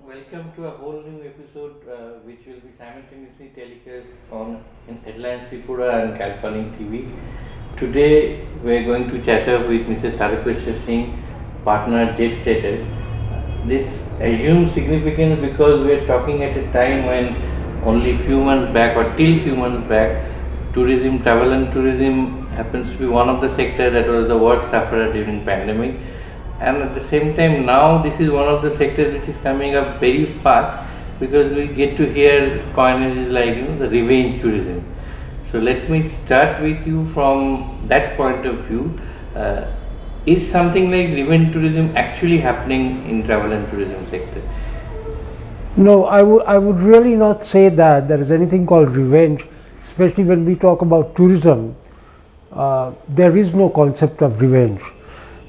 Welcome to a whole new episode which will be simultaneously telecast on in Headlines Tripura and Calconic TV. Today we are going to chat up with Mr. Tarakweshwar Singh, partner Jet Setters. This assumes significance because we are talking at a time when only few months back or till few months back, tourism, travel and tourism happens to be one of the sector that was the worst sufferer during pandemic, and at the same time now this is one of the sectors which is coming up very fast because we get to hear coinages like the revenge tourism. So let me start with you from that point of view. Is something like revenge tourism actually happening in travel and tourism sector? No, I would really not say that there is anything called revenge, especially when we talk about tourism. There is no concept of revenge.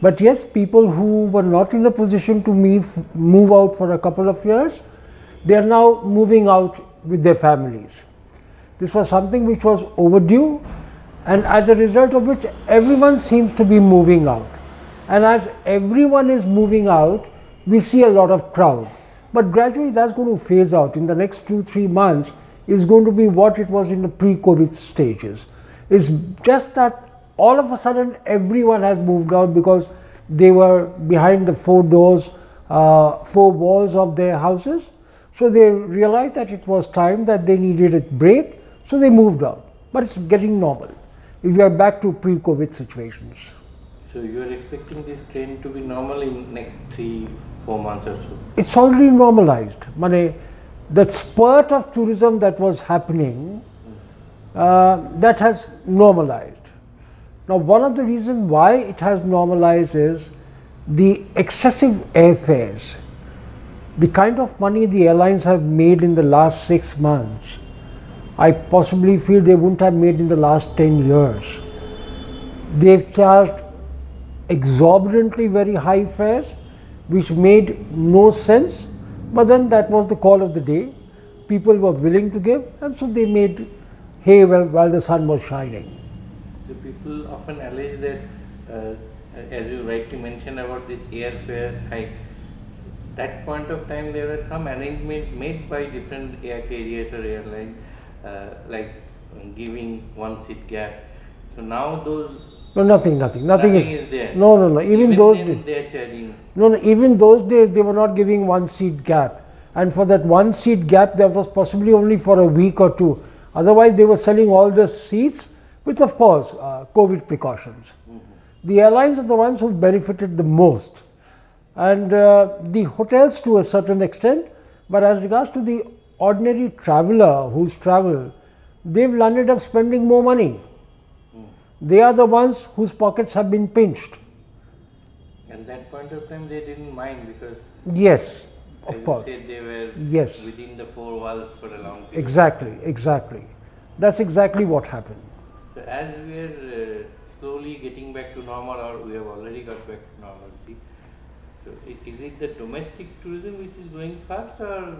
But yes, people who were not in a position to move out for a couple of years, they are now moving out with their families. This was something which was overdue, and as a result of which everyone seems to be moving out. And as everyone is moving out, we see a lot of crowd. But gradually that's going to phase out. In the next 2-3 months is going to be what it was in the pre-COVID stages. It's just that all of a sudden everyone has moved out because they were behind the four walls of their houses. So they realized that it was time that they needed a break, so they moved out. But it's getting normal. We are back to pre-COVID situations. So you are expecting this trend to be normal in next 3-4 months or so? It's already normalized. The spurt of tourism that was happening, that has normalized. Now, one of the reasons why it has normalized is the excessive airfares. The kind of money the airlines have made in the last 6 months, I possibly feel they wouldn't have made in the last 10 years. They've charged exorbitantly very high fares, which made no sense, but then that was the call of the day. People were willing to give, and so they made hay while the sun was shining. So people often allege that, as you rightly mentioned about this airfare hike, that point of time there were some arrangements made by different air carriers or airlines, like giving one seat gap. So now those No, nothing is there. No. Even those days, they are charging. no. Even those days, they were not giving one seat gap, and for that one seat gap, that was possibly only for a week or two. Otherwise, they were selling all the seats with, of course, COVID precautions. The airlines are the ones who benefited the most, and the hotels to a certain extent. But as regards to the ordinary traveler who's traveled, they've landed up spending more money. They are the ones whose pockets have been pinched. At that point of time, they didn't mind because Yes, of course. they were Yes. within the four walls for a long period. Exactly. That's exactly what happened. So as we are slowly getting back to normal, or we have already got back to normalcy, so is it the domestic tourism which is going fast, or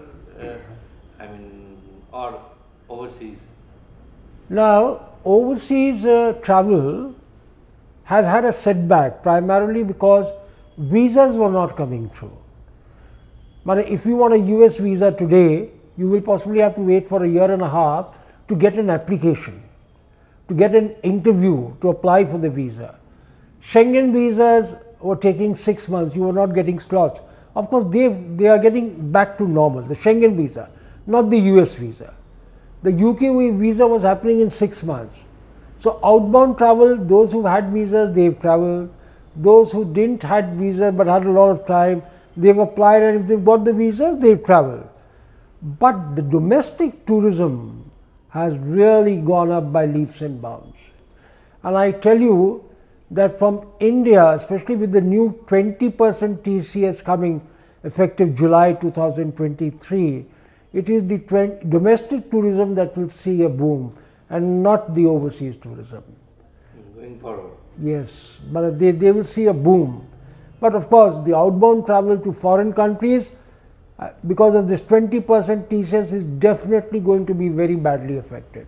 or overseas? Now, overseas travel has had a setback primarily because visas were not coming through. But if you want a US visa today, you will possibly have to wait for a year and a half to get an application, to get an interview, to apply for the visa. Schengen visas were taking 6 months, you were not getting slots. Of course, they are getting back to normal, the Schengen visa, not the US visa. The UK visa was happening in 6 months. So outbound travel, those who had visas, they've traveled. Those who didn't had visas but had a lot of time, they've applied, and if they've got the visas, they've traveled. But the domestic tourism has really gone up by leaps and bounds. And I tell you that from India, especially with the new 20% TCS coming effective July 2023, it is the domestic tourism that will see a boom and not the overseas tourism. Going forward. Yes, but they will see a boom. But of course, the outbound travel to foreign countries, because of this 20% TCS, is definitely going to be very badly affected.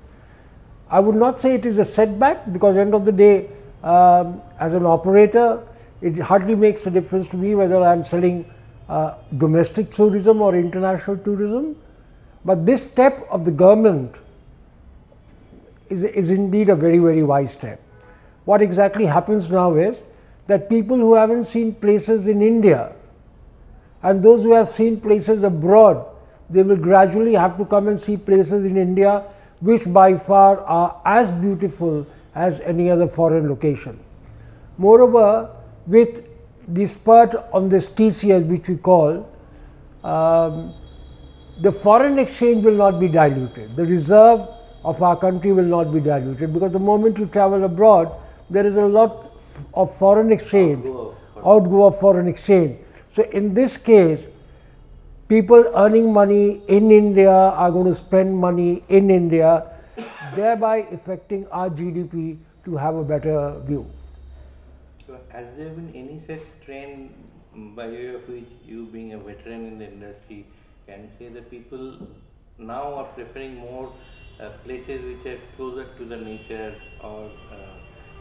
I would not say it is a setback, because end of the day, as an operator, it hardly makes a difference to me whether I am selling domestic tourism or international tourism. But this step of the government is indeed a very, very wise step. What exactly happens now is that people who haven't seen places in India and those who have seen places abroad, they will gradually have to come and see places in India which by far are as beautiful as any other foreign location. Moreover, with the spurt on this TCS which we call, the foreign exchange will not be diluted. The reserve of our country will not be diluted, because the moment you travel abroad, there is a lot of foreign exchange, outgo of foreign exchange. So in this case, people earning money in India are going to spend money in India, thereby affecting our GDP to have a better view. So has there been any such trend by way of which you, being a veteran in the industry, can say that people now are preferring more places which are closer to the nature, or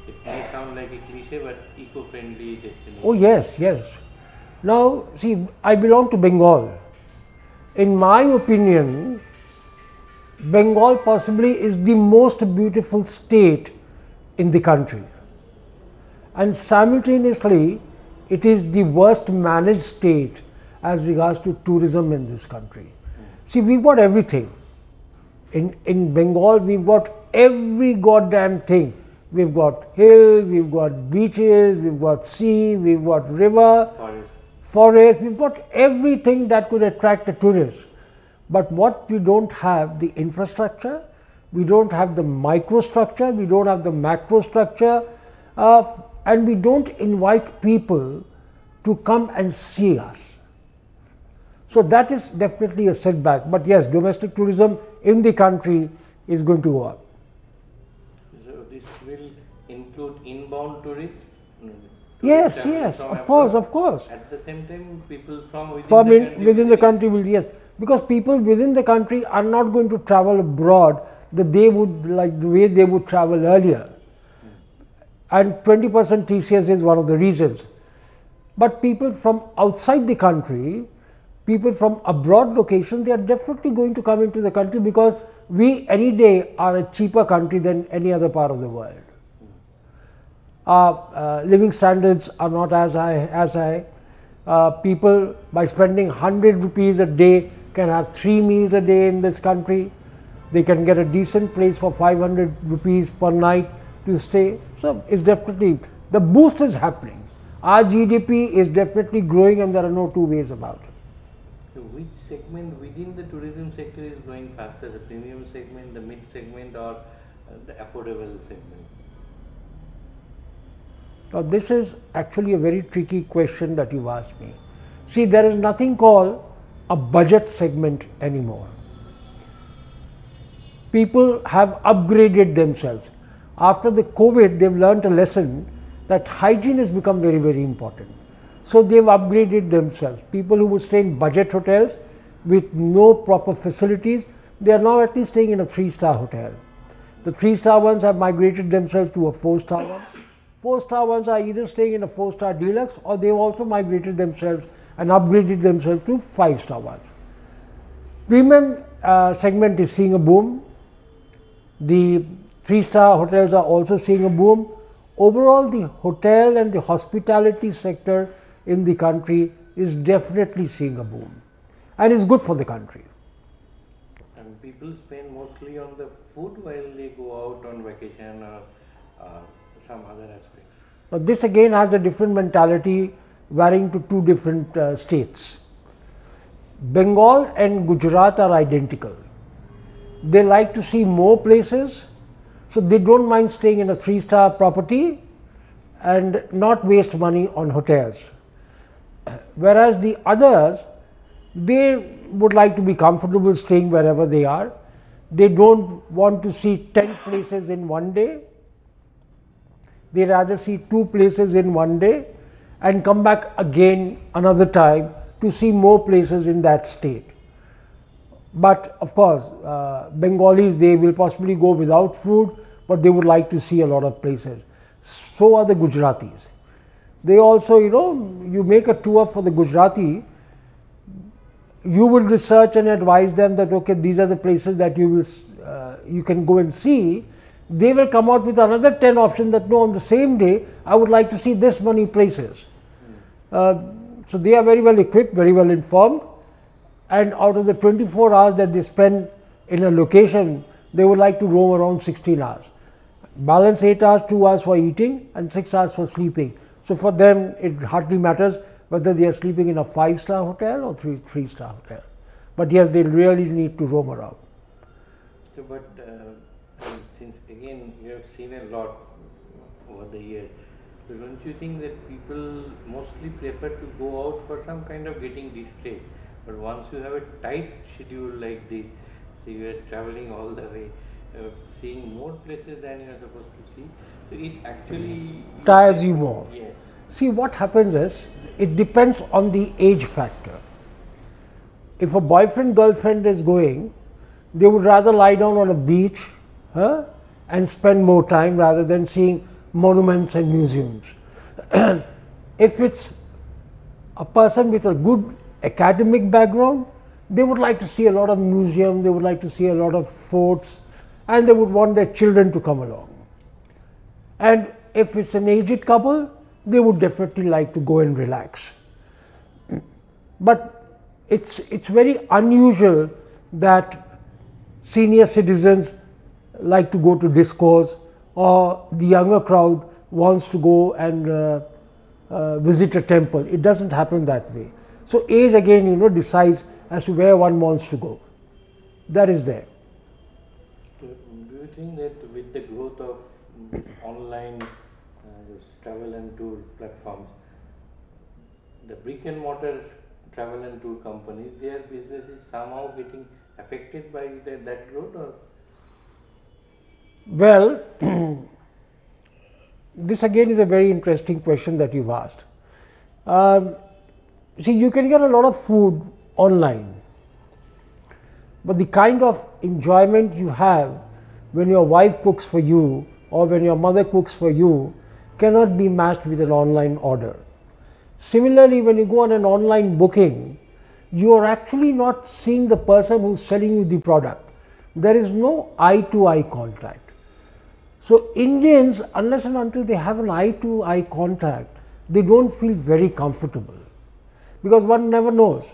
it may sound like a cliche, but eco-friendly destinations? Oh yes, yes. Now see, I belong to Bengal. In my opinion, Bengal possibly is the most beautiful state in the country, and simultaneously it is the worst managed state as regards to tourism in this country. See, we've got everything. In Bengal, we've got every goddamn thing. We've got hill, we've got beaches, we've got sea, we've got river, forest, we've got everything that could attract a tourist. But what we don't have, the infrastructure, we don't have the microstructure, we don't have the macro structure, and we don't invite people to come and see us. So that is definitely a setback. But yes, domestic tourism in the country is going to go up. So this will include inbound tourists? Yes, yes, of course, of course. At the same time, people from within the country will, yes, because people within the country are not going to travel abroad the way they would travel earlier. And 20% TCS is one of the reasons. But people from outside the country, people from abroad locations, they are definitely going to come into the country, because we any day are a cheaper country than any other part of the world. Our living standards are not as high. People, by spending 100 rupees a day, can have 3 meals a day in this country. They can get a decent place for 500 rupees per night to stay. So it's definitely, the boost is happening. Our GDP is definitely growing, and there are no two ways about it. So which segment within the tourism sector is growing faster, the premium segment, the mid segment, or the affordable segment? Now this is actually a very tricky question that you've asked me. See, there is nothing called a budget segment anymore. People have upgraded themselves. After the COVID, they've learnt a lesson that hygiene has become very, very important. So they've upgraded themselves. People who would stay in budget hotels with no proper facilities, they are now at least staying in a 3-star hotel. The 3-star ones have migrated themselves to a 4-star one. 4-star ones are either staying in a 4-star deluxe, or they've also migrated themselves and upgraded themselves to 5-star ones. Premium segment is seeing a boom. The 3-star hotels are also seeing a boom. Overall, the hotel and the hospitality sector in the country is definitely seeing a boom, and is good for the country. And people spend mostly on the food while they go out on vacation or some other aspects. Now this again has a different mentality, varying to two different states. Bengal and Gujarat are identical. They like to see more places, so they don't mind staying in a 3-star property and not waste money on hotels. Whereas the others, they would like to be comfortable staying wherever they are. They don't want to see 10 places in one day. They rather see 2 places in one day and come back again another time to see more places in that state. But of course, Bengalis, they will possibly go without food, but they would like to see a lot of places. So are the Gujaratis. They also, you make a tour for the Gujarati, you will research and advise them that okay, these are the places that you can go and see. They will come out with another 10 options that no, on the same day I would like to see this many places. So they are very well equipped, very well informed, and out of the 24 hours that they spend in a location, they would like to roam around 16 hours. Balance 8 hours, 2 hours for eating and 6 hours for sleeping. So for them it hardly matters whether they are sleeping in a 5-star hotel or 3-star hotel. But yes, they really need to roam around. So, but since again you have seen a lot over the years, so don't you think that people mostly prefer to go out for some kind of getting distressed? But once you have a tight schedule like this, so you are traveling all the way, seeing more places than you are supposed to see, so it actually tires you more. Yeah. See, what happens is, it depends on the age factor. If a boyfriend girlfriend is going, they would rather lie down on a beach and spend more time rather than seeing monuments and museums. If it's a person with a good academic background, they would like to see a lot of museums, they would like to see a lot of forts, and they would want their children to come along. And if it's an aged couple, they would definitely like to go and relax. But it's very unusual that senior citizens like to go to discos, or the younger crowd wants to go and visit a temple. It doesn't happen that way. So age again, decides as to where one wants to go. That is there. So do you think that with the growth of this online this travel and tour platforms, the brick and mortar travel and tour companies, their business is somehow getting affected by that growth? Or? Well, this again is a very interesting question that you've asked. See, you can get a lot of food online, but the kind of enjoyment you have when your wife cooks for you or when your mother cooks for you cannot be matched with an online order. Similarly, when you go on an online booking, you are actually not seeing the person who's selling you the product. There is no eye-to-eye contact. So Indians, unless and until they have an eye-to-eye contact, they don't feel very comfortable, because one never knows.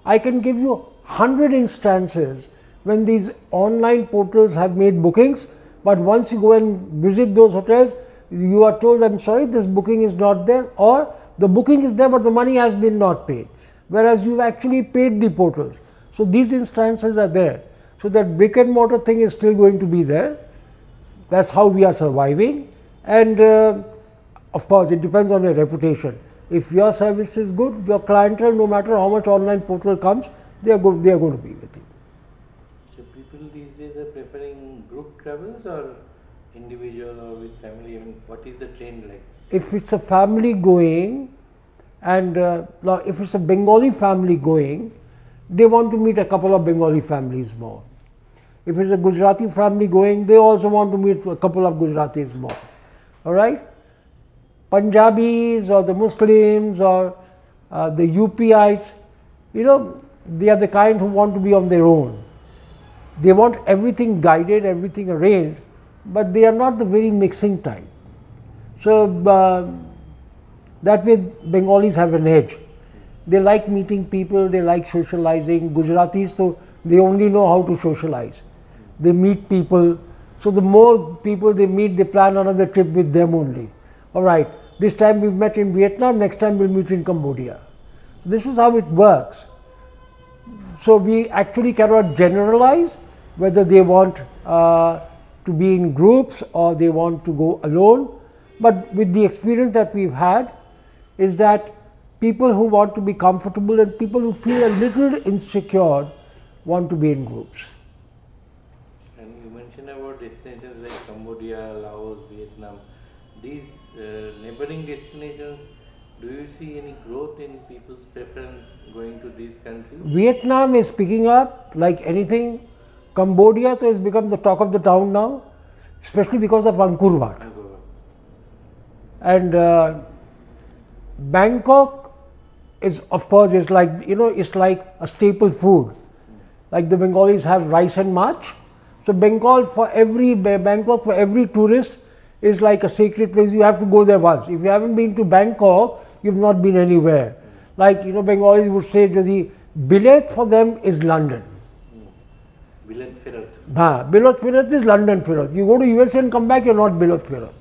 I can give you 100 instances when these online portals have made bookings, but once you go and visit those hotels, you are told, I'm sorry, this booking is not there, or the booking is there but the money has been not paid, whereas you've actually paid the portals. So these instances are there. So that brick and mortar thing is still going to be there. That's how we are surviving, and of course it depends on your reputation. If your service is good, your clientele, no matter how much online portal comes, they are going to be with you. So people these days are preferring group travels or individual or with family? I mean, what is the trend like? If it's a family going, and if it's a Bengali family going, they want to meet a couple of Bengali families more. If it's a Gujarati family going, they also want to meet a couple of Gujaratis more. All right? Punjabis or the Muslims or the UPIs, they are the kind who want to be on their own. They want everything guided, everything arranged, but they are not the very mixing type. So that way Bengalis have an edge. They like meeting people, they like socializing. Gujaratis, so they only know how to socialize. They meet people. So the more people they meet, they plan another trip with them only. All right, this time we met in Vietnam, next time we'll meet in Cambodia. This is how it works. So we actually cannot generalize whether they want to be in groups or they want to go alone. But with the experience that we've had, is that people who want to be comfortable and people who feel a little insecure want to be in groups. And you mentioned about destinations like Cambodia, Laos, Vietnam. These neighboring destinations, do you see any growth in people's preference going to these countries? Vietnam is picking up like anything. Cambodia has become the talk of the town now, especially because of Angkor Wat. And Bangkok is of course is like, you know, it's like a staple food. Like the Bengalis have rice and march. So Bengal for every Bangkok for every tourist is like a sacred place. You have to go there once. If you haven't been to Bangkok, you've not been anywhere. Like, you know, Bengalis would say the billet for them is London. Billet Firat. Bilot Firat is London Firat. You go to USA and come back, you're not Bilot Firat.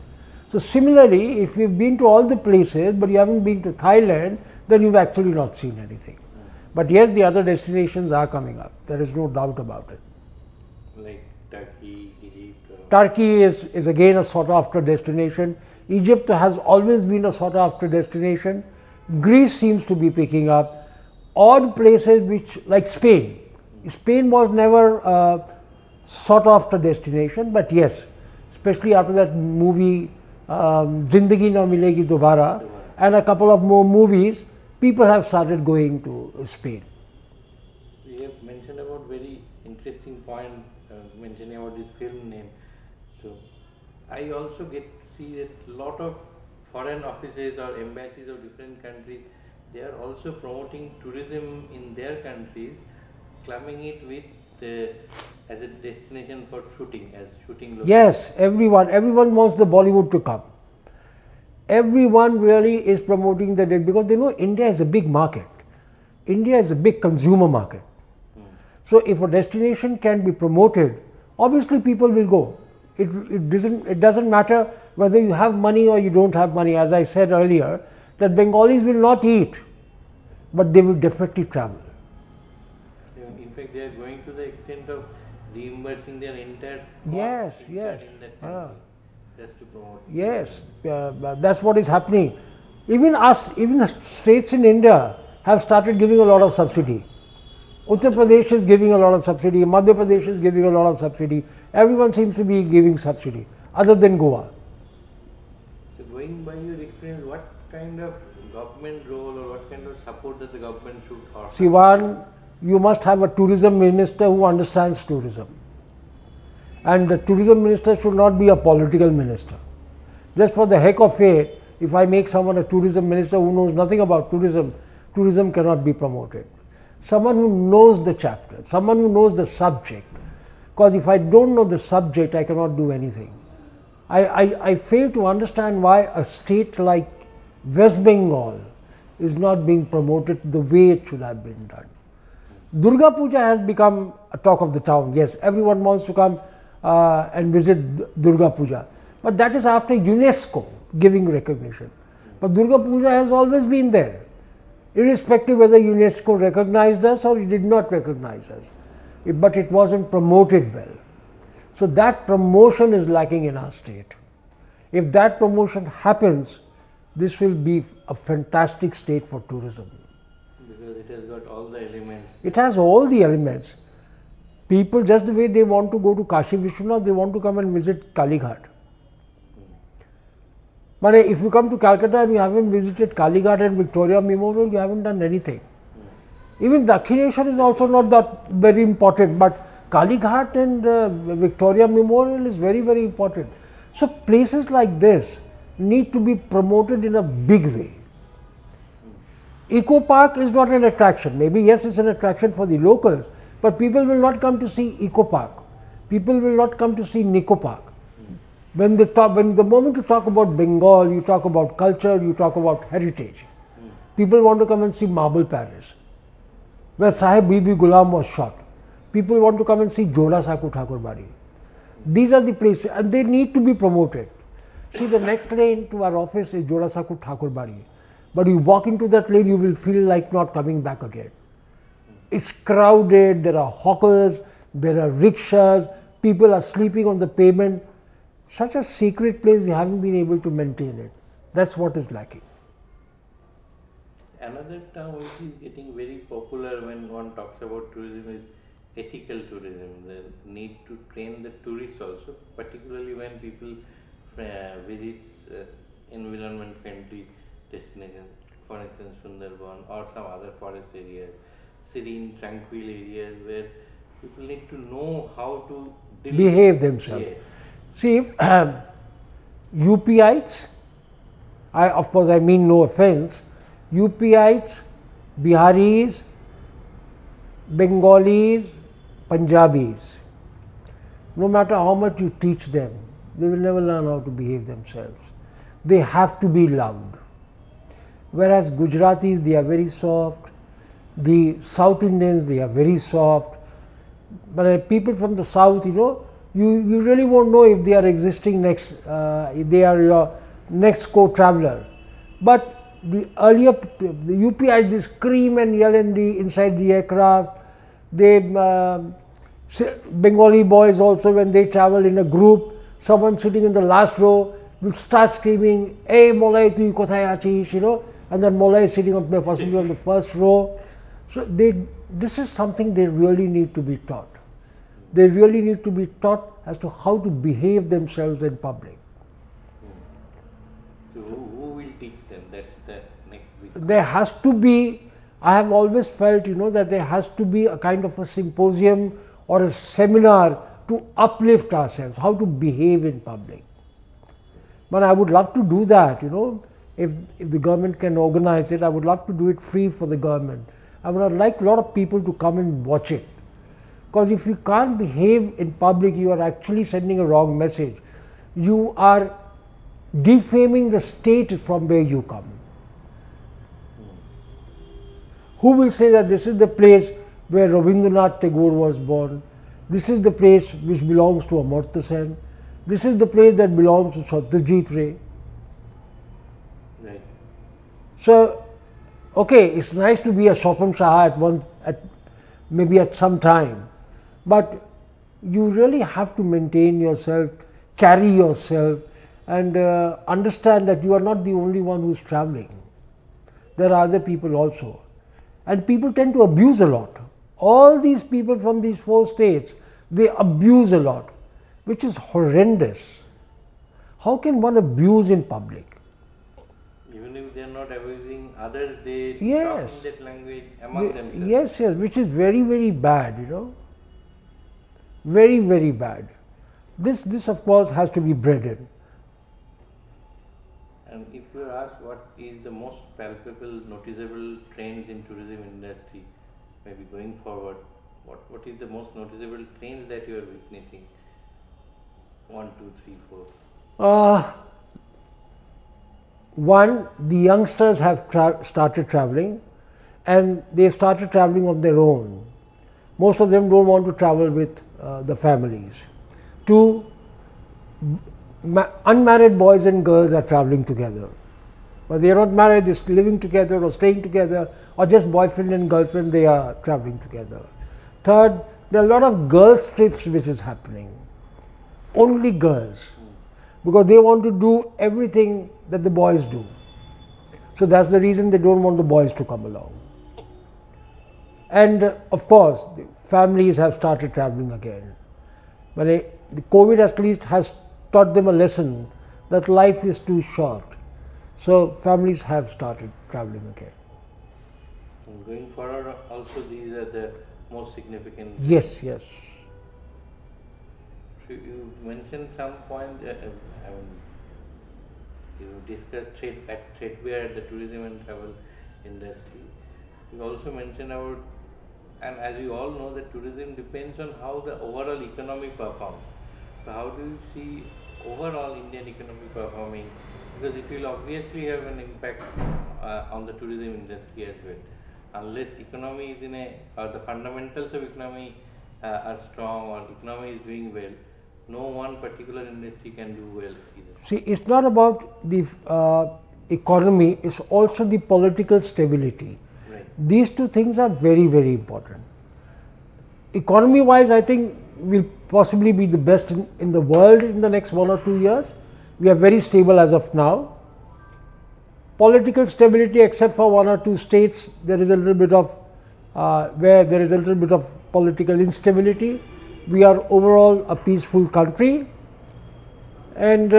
So similarly, if you've been to all the places but you haven't been to Thailand, then you've actually not seen anything. But yes, the other destinations are coming up. There is no doubt about it. Like Turkey, Egypt. Turkey is again a sought after destination. Egypt has always been a sought after destination. Greece seems to be picking up. Odd places which, like Spain. Spain was never a sought after destination, but yes, especially after that movie Zindagi Na Milegi Dobara and a couple of more movies, people have started going to Spain. You have mentioned about very interesting point, mentioning about this film name. So I also get to see that a lot of foreign offices or embassies of different countries, they are also promoting tourism in their countries, clubbing it with as a destination for shooting, as shooting location. Yes, everyone wants the Bollywood to come. Everyone really is promoting the because they know India is a big market. India is a big consumer market. So if a destination can be promoted, obviously people will go. It doesn't matter whether you have money or you don't have money. As I said earlier, that Bengalis will not eat, but they will definitely travel. In fact, they are going to the extent of reimbursing their entire cost Yes. in that country, just to promote. Yes, that's what is happening. Even the states in India have started giving a lot of subsidy. Uttar Pradesh is giving a lot of subsidy, Madhya Pradesh is giving a lot of subsidy. Everyone seems to be giving subsidy, other than Goa. So going by your experience, what kind of government role or what kind of support that the government should offer? See, one, you must have a tourism minister who understands tourism. And the tourism minister should not be a political minister. Just for the heck of it, if I make someone a tourism minister who knows nothing about tourism, tourism cannot be promoted. Someone who knows the chapter, someone who knows the subject. Because if I don't know the subject, I cannot do anything. I fail to understand why a state like West Bengal is not being promoted the way it should have been done. Durga Puja has become a talk of the town. Yes, everyone wants to come and visit Durga Puja. But that is after UNESCO giving recognition. But Durga Puja has always been there, irrespective whether UNESCO recognized us or it did not recognize us. But it wasn't promoted well. So that promotion is lacking in our state. If that promotion happens, this will be a fantastic state for tourism. Because it has got all the elements. It has all the elements. People, just the way they want to go to Kashi Vishwanath, they want to come and visit Kali Ghat. But if you come to Calcutta and you haven't visited Kali Ghat and Victoria Memorial, you haven't done anything. Even Dakshineshwar is also not that very important, but Kali Ghat and Victoria Memorial is very, very important. So places like this need to be promoted in a big way. Eco Park is not an attraction. Maybe yes, it's an attraction for the locals, but people will not come to see Eco Park. People will not come to see Nico Park. When the moment you talk about Bengal, you talk about culture, you talk about heritage. People want to come and see Marble Palace, where Sahib Bibi Ghulam was shot. People want to come and see Joda Saku Thakur Bari. These are the places, and they need to be promoted. See, the next lane to our office is Joda Saku Thakur Bari. But you walk into that lane, you will feel like not coming back again. It's crowded, there are hawkers, there are rickshaws, people are sleeping on the pavement. Such a secret place, we haven't been able to maintain it. That's what is lacking. Another term which is getting very popular when one talks about tourism is ethical tourism. The need to train the tourists also, particularly when people visits environment friendly destinations, for instance Sundarban or some other forest areas, serene, tranquil areas where people need to know how to behave themselves. Yes. See, UPites, of course I mean no offense, UPites Biharis, Bengalis, Punjabis. No matter how much you teach them, they will never learn how to behave themselves. They have to be loved. Whereas Gujaratis, they are very soft. The South Indians, they are very soft. But people from the South, you really won't know if they are existing next, if they are your next co-traveler. But the earlier, the UPIs, they scream and yell inside the aircraft. They, Bengali boys also, when they travel in a group, someone sitting in the last row will start screaming, "Hey Molay, tu kothay achish," and then Molay is sitting possibly on the first row. So this is something they really need to be taught. They really need to be taught as to how to behave themselves in public. So who will teach them? That's the next big. There has to be, I have always felt, that there has to be a kind of a symposium or a seminar to uplift ourselves, how to behave in public. But I would love to do that, if the government can organize it, I would love to do it free for the government. I would like a lot of people to come and watch it. Because if you can't behave in public, you are actually sending a wrong message. You are defaming the state from where you come. Who will say that this is the place where Rabindranath Tagore was born? This is the place which belongs to Amartya Sen. This is the place that belongs to Satyajit Ray. Right. So, okay, it's nice to be a Swapam Saha maybe at some time, but you really have to maintain yourself, carry yourself, and understand that you are not the only one who's traveling. There are other people also. And people tend to abuse a lot. All these people from these 4 states, they abuse a lot, which is horrendous. How can one abuse in public? Even if they are not abusing others, they Yes. talk in that language among themselves. Yes, which is very, very bad, Very, very bad. This of course has to be bred in. And if you are asked what is the most palpable, noticeable trends in tourism industry, maybe going forward, what is the most noticeable trends that you are witnessing? 1, 2, 3, 4. One, the youngsters have started traveling, and they've started traveling on their own. Most of them don't want to travel with the families. 2, unmarried boys and girls are traveling together. But they are not married, they're living together or staying together, or just boyfriend and girlfriend, they are traveling together. 3rd, there are a lot of girls' trips which is happening. Only girls. Because they want to do everything that the boys do. So that's the reason they don't want the boys to come along. And of course, the families have started traveling again. But the COVID at least has taught them a lesson that life is too short. So families have started traveling again. And going forward, also these are the most significant. Yes, yes. So you mentioned some point. You discussed threadbare at the tourism and travel industry. You also mentioned about, and as you all know, that tourism depends on how the overall economy performs. So how do you see overall Indian economy performing? Because it will obviously have an impact on the tourism industry as well. Unless economy is or the fundamentals of economy are strong, or economy is doing well, no one particular industry can do well either. See, it's not about the economy, it's also the political stability. Right. These 2 things are very, very important. Economy wise, I think we'll possibly be the best in the world in the next 1 or 2 years. We are very stable as of now. Political stability, except for 1 or 2 states, there is a little bit of where there is a little bit of political instability. We are overall a peaceful country, and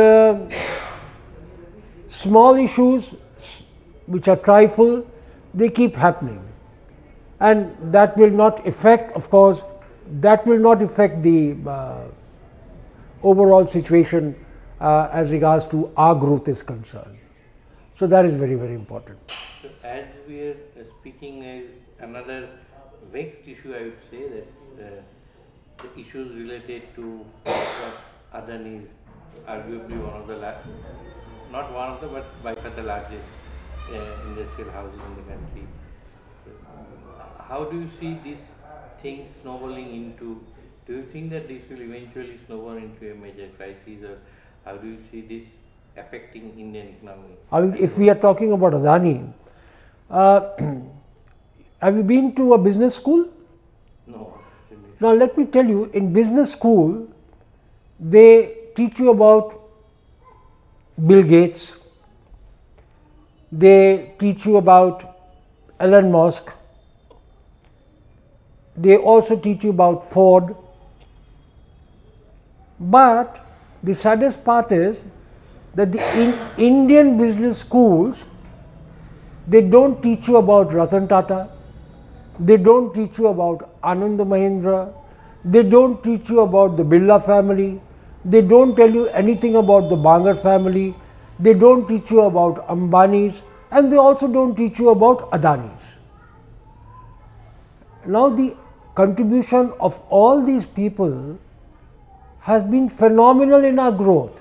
small issues which are trifle, they keep happening, and that will not affect, of course, that will not affect the overall situation as regards to our growth is concerned. So that is very, very important. So as we are speaking, another vexed issue, I would say, that's the issues related to Adani is arguably one of the not one of the, but by far the largest industrial houses in the country. So, how do you see these things snowballing into? Do you think that this will eventually snowball into a major crisis, or how do you see this affecting Indian economy? I mean, if we are talking about Adani, have you been to a business school? No. Now let me tell you, in business school, they teach you about Bill Gates, they teach you about Elon Musk, they also teach you about Ford. But the saddest part is that the Indian business schools, they don't teach you about Ratan Tata, they don't teach you about Anand Mahindra, they don't teach you about the Birla family, they don't tell you anything about the Bangar family, they don't teach you about Ambani's, and they also don't teach you about Adani's. Now the contribution of all these people has been phenomenal in our growth.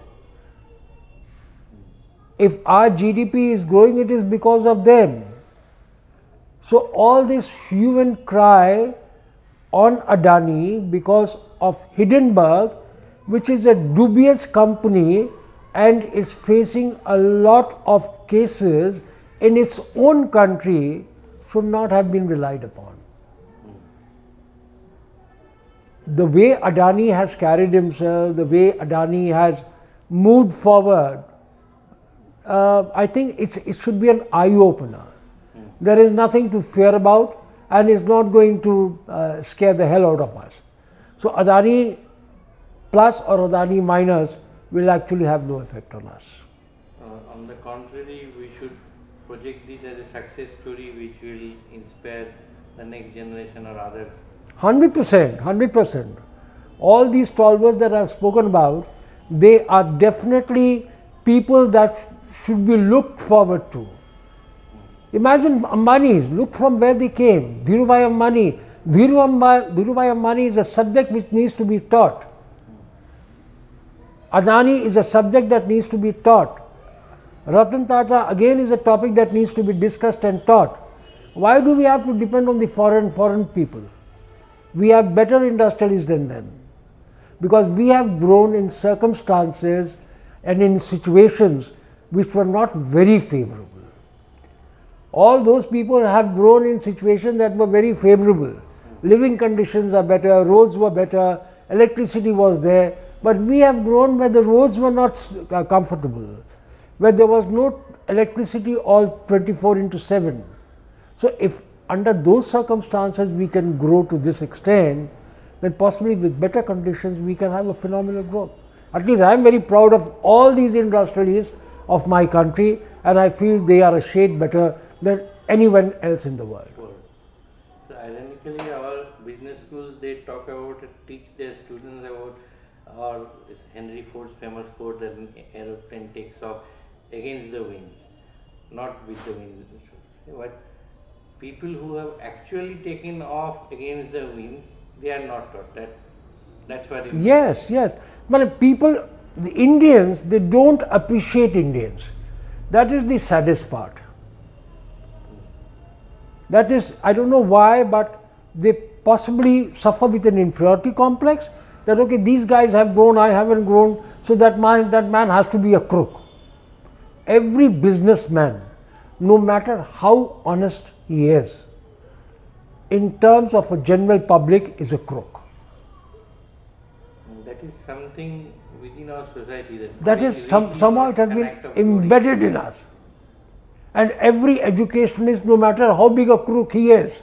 If our GDP is growing, it is because of them. So all this hue and cry on Adani because of Hindenburg, which is a dubious company and is facing a lot of cases in its own country, should not have been relied upon. The way Adani has carried himself, the way Adani has moved forward, I think it should be an eye-opener. There is nothing to fear about, and it's not going to scare the hell out of us. So Adani plus or Adani minus will actually have no effect on us. On the contrary, we should project this as a success story which will inspire the next generation or others. 100%, 100%. All these stalwarts that I have spoken about, they are definitely people that should be looked forward to. Imagine Ambani's, look from where they came. Dhirubhai Ambani. Dhirubhai Ambani is a subject which needs to be taught. Adani is a subject that needs to be taught. Ratan Tata again is a topic that needs to be discussed and taught. Why do we have to depend on the foreign people? We have better industrialists than them, because we have grown in circumstances and in situations which were not very favorable. All those people have grown in situations that were very favorable. Living conditions are better, roads were better, electricity was there, but we have grown where the roads were not comfortable, where there was no electricity all 24/7. So if under those circumstances we can grow to this extent, then possibly with better conditions we can have a phenomenal growth. At least I am very proud of all these industrialists of my country, and I feel they are a shade better than anyone else in the world. So ironically, our business schools, they talk about, teach their students about, or Henry Ford's famous quote that an aeroplane takes off against the winds, not with the winds. But people who have actually taken off against the winds, they are not taught that. That's what it is. Yes, yes. But people, the Indians, they don't appreciate Indians. That is the saddest part. That is, I don't know why, but they possibly suffer with an inferiority complex, that okay, these guys have grown, I haven't grown, so that man has to be a crook. Every businessman, no matter how honest he is, in terms of a general public, is a crook. That is something within our society that is somehow it has been embedded in us. And every educationist, no matter how big a crook he is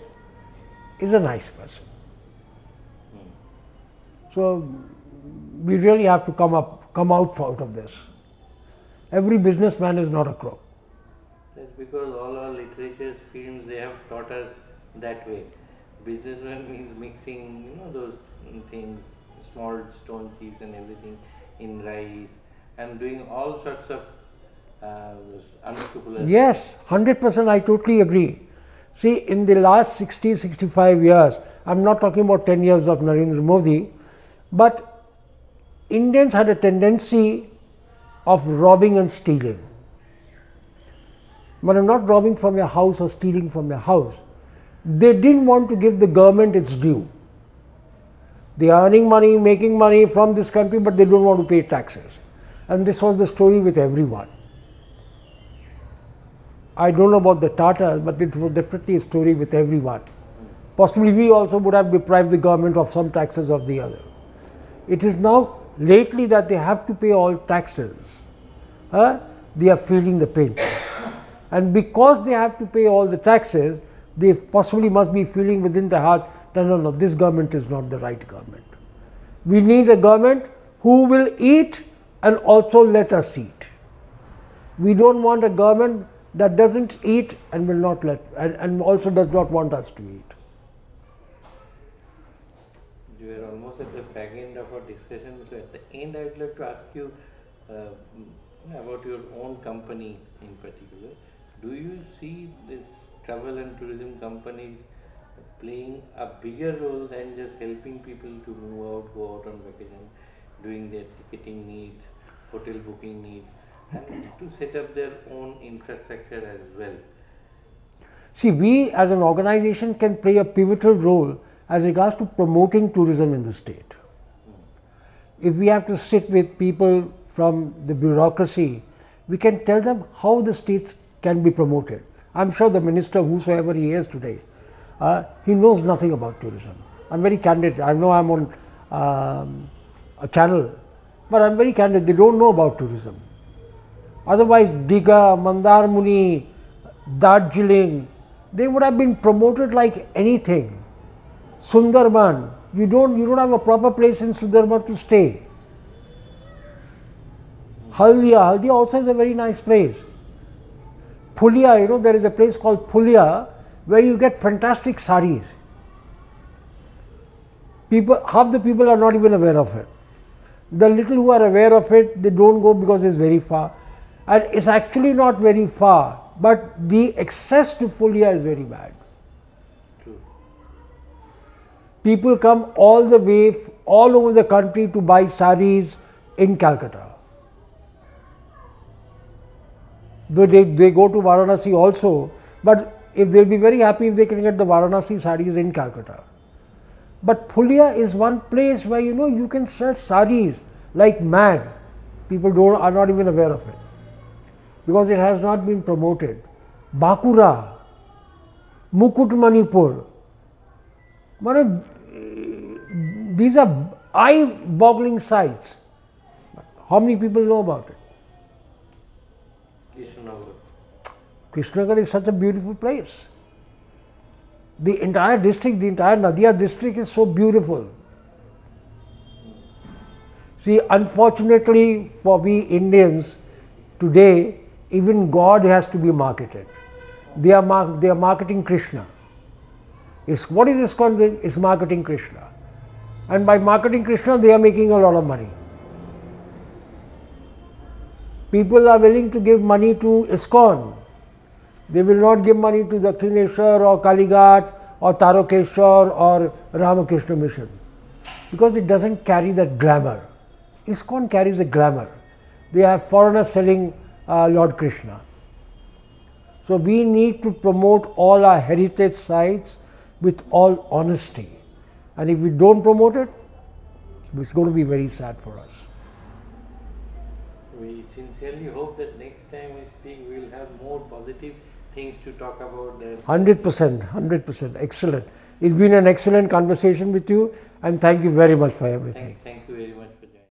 a nice person. So we really have to come out out of this. Every businessman is not a crook. That's because all our literatures, films, they have taught us that way. Businessman means mixing, those things, small stone chips and everything in rice, and doing all sorts of unscrupulous. Yes, 100% I totally agree. See, in the last 60, 65 years, I'm not talking about 10 years of Narendra Modi, but Indians had a tendency of robbing and stealing. But I'm not robbing from your house or stealing from your house. They didn't want to give the government its due. They are earning money, making money from this country, but they don't want to pay taxes. And this was the story with everyone. I don't know about the Tatars, but it was definitely a story with everyone. Possibly we also would have deprived the government of some taxes of the other. It is now lately that they have to pay all taxes. They are feeling the pinch. And because they have to pay all the taxes, they possibly must be feeling within the heart that no, this government is not the right government. We need a government who will eat and also let us eat. We don't want a government that doesn't eat and will not let, and also does not want us to eat. You are almost at the back end of our discussion. So at the end, I would like to ask you about your own company in particular. Do you see this travel and tourism companies playing a bigger role than just helping people to move out, go out on vacation, doing their ticketing needs, hotel booking needs, and to set up their own infrastructure as well? See, we as an organization can play a pivotal role as regards to promoting tourism in the state. If we have to sit with people from the bureaucracy, we can tell them how the states can be promoted. I'm sure the minister, whosoever he is today, he knows nothing about tourism. I'm very candid. I know I'm on a channel, but I'm very candid. They don't know about tourism. Otherwise, Diga, Mandarmuni, Darjeeling, they would have been promoted like anything. Sundarban, you don't have a proper place in Sundarban to stay. Haldia also is a very nice place. Phulia, there is a place called Phulia where you get fantastic saris. Half the people are not even aware of it. The little who are aware of it, they don't go because it's very far. And it's actually not very far, but the access to Phulia is very bad. True. People come all the way, all over the country to buy saris in Calcutta. Though they go to Varanasi also, but if they'll be very happy if they can get the Varanasi saris in Calcutta. But Phulia is one place where you can sell saris like mad. People are not even aware of it because it has not been promoted. Bakura, Mukutmanipur, these are eye-boggling sights. How many people know about it? Krishnanagar is such a beautiful place. The entire district, the entire Nadia district is so beautiful. See, unfortunately for we Indians, today even God has to be marketed. They are marketing Krishna. What is ISKCON doing? Is marketing Krishna. And by marketing Krishna, they are making a lot of money. People are willing to give money to ISKCON. They will not give money to the Kineshwar or Kalighat or Tarokeshwar or Ramakrishna Mission because it doesn't carry that glamour. ISKCON carries a glamour. They have foreigners selling Lord Krishna. So we need to promote all our heritage sites with all honesty. And if we don't promote it, it's going to be very sad for us. We sincerely hope that next time we speak, we will have more positive things to talk about. 100%. Excellent. It's been an excellent conversation with you, and thank you very much for everything. Thank you very much.